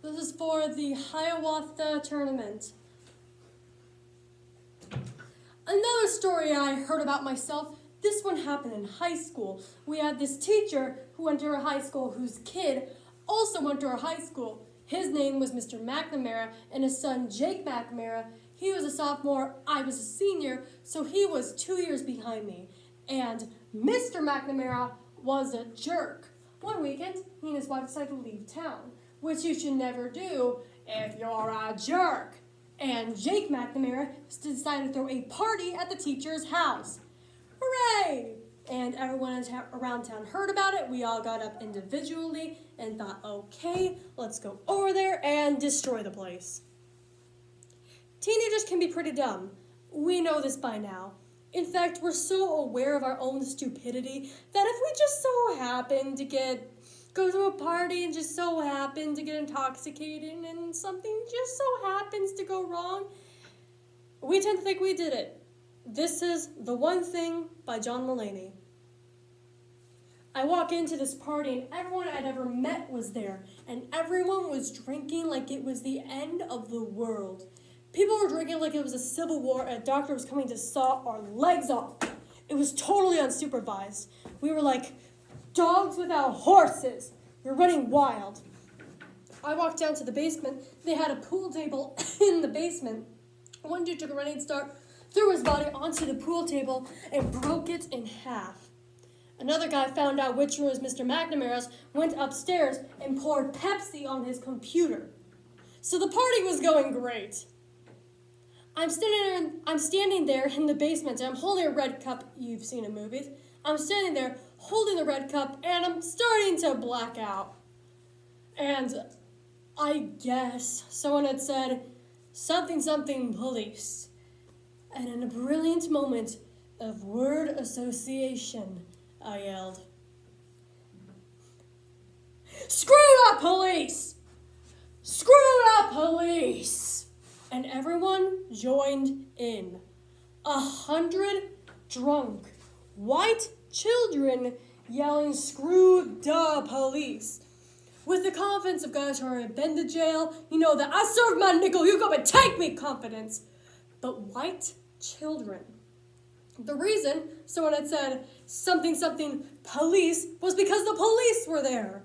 This is for the Hiawatha tournament. Another story I heard about myself, this one happened in high school. We had this teacher who went to our high school whose kid also went to our high school. His name was Mr. McNamara, and his son Jake McNamara, he was a sophomore, I was a senior, so he was 2 years behind me. And Mr. McNamara was a jerk. One weekend, he and his wife decided to leave town, which you should never do if you're a jerk. And Jake McNamara decided to throw a party at the teacher's house. Hooray! And everyone around town heard about it. We all got up individually and thought, okay, let's go over there and destroy the place. Teenagers can be pretty dumb. We know this by now. In fact, we're so aware of our own stupidity that if we just so happen to go to a party and just so happen to get intoxicated and something just so happens to go wrong, we tend to think we did it. This is The One Thing by John Mulaney. I walk into this party and everyone I'd ever met was there, and everyone was drinking like it was the end of the world. People were drinking like it was a civil war and a doctor was coming to saw our legs off. It was totally unsupervised. We were like dogs without horses. We were running wild. I walked down to the basement. They had a pool table in the basement. One dude took a running start, threw his body onto the pool table, and broke it in half. Another guy found out which room was Mr. McNamara's, went upstairs, and poured Pepsi on his computer. So the party was going great. I'm standing there in the basement, and I'm holding a red cup you've seen in movies. I'm standing there holding the red cup, and I'm starting to black out. And I guess someone had said, something, something, police. And in a brilliant moment of word association, I yelled, "Screw up, police! Screw up, police!" And everyone joined in. 100 drunk, white children yelling, "Screw the police!" With the confidence of guys who already been to jail, you know that I served my nickel, you come and take me confidence. But white children. The reason someone had said something, something, police was because the police were there.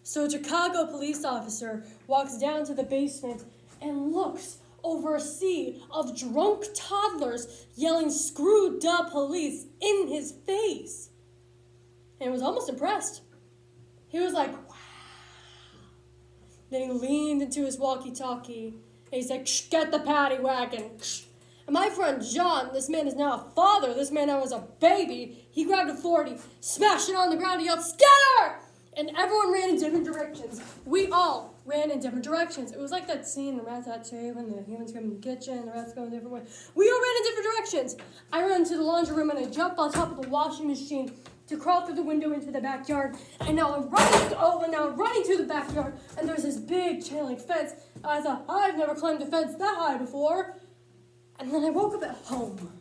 So a Chicago police officer walks down to the basement and looks over a sea of drunk toddlers yelling, "Screw the police," in his face. And was almost impressed. He was like, wow. Then he leaned into his walkie-talkie and he said, "Get the paddy wagon." And my friend John, this man is now a father, this man now was a baby, he grabbed a 40, smashed it on the ground, he yelled, "Scatter!" And everyone ran in different directions. We all ran in different directions. It was like that scene in Ratatouille when the humans come in the kitchen and the rats go in different ways. We all ran in different directions. I ran to the laundry room and I jumped on top of the washing machine to crawl through the window into the backyard. And now I'm running to the backyard, and there's this big chain link fence. I thought, I've never climbed a fence that high before. And then I woke up at home.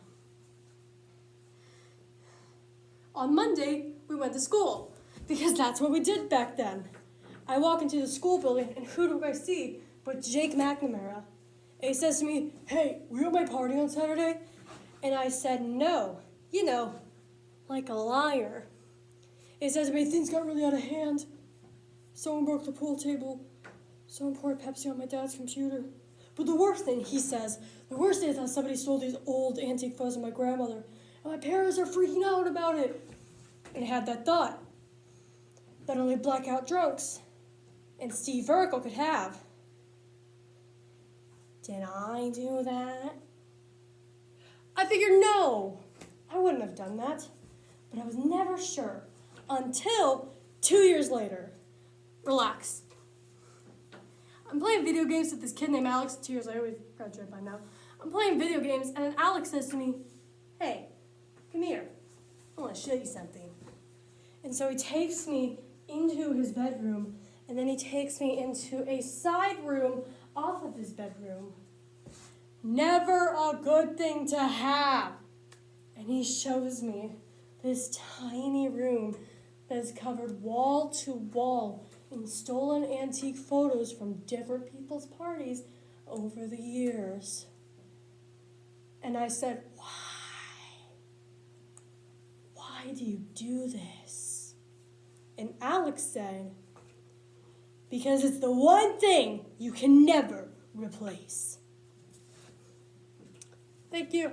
On Monday, we went to school, because that's what we did back then. I walk into the school building, and who do I see but Jake McNamara? And he says to me, "Hey, were you at my party on Saturday?" And I said, "No, like a liar." He says to me, "Things got really out of hand. Someone broke the pool table. Someone poured Pepsi on my dad's computer. But the worst thing," he says, "the worst thing is that somebody stole these old antique photos of my grandmother. And my parents are freaking out about it." And I had that thought that only blackout drunks and Steve Urkel could have. Did I do that? I figured no, I wouldn't have done that. But I was never sure until 2 years later. Relax. I'm playing video games with this kid named Alex. 2 years later, we've graduated by now. I'm playing video games, and then Alex says to me, "Hey, come here. I want to show you something." And so he takes me into his bedroom, and then he takes me into a side room off of his bedroom. Never a good thing to have. And he shows me this tiny room that is covered wall to wall and stolen antique photos from different people's parties over the years. And I said, why? Why do you do this? And Alex said, because it's the one thing you can never replace. Thank you.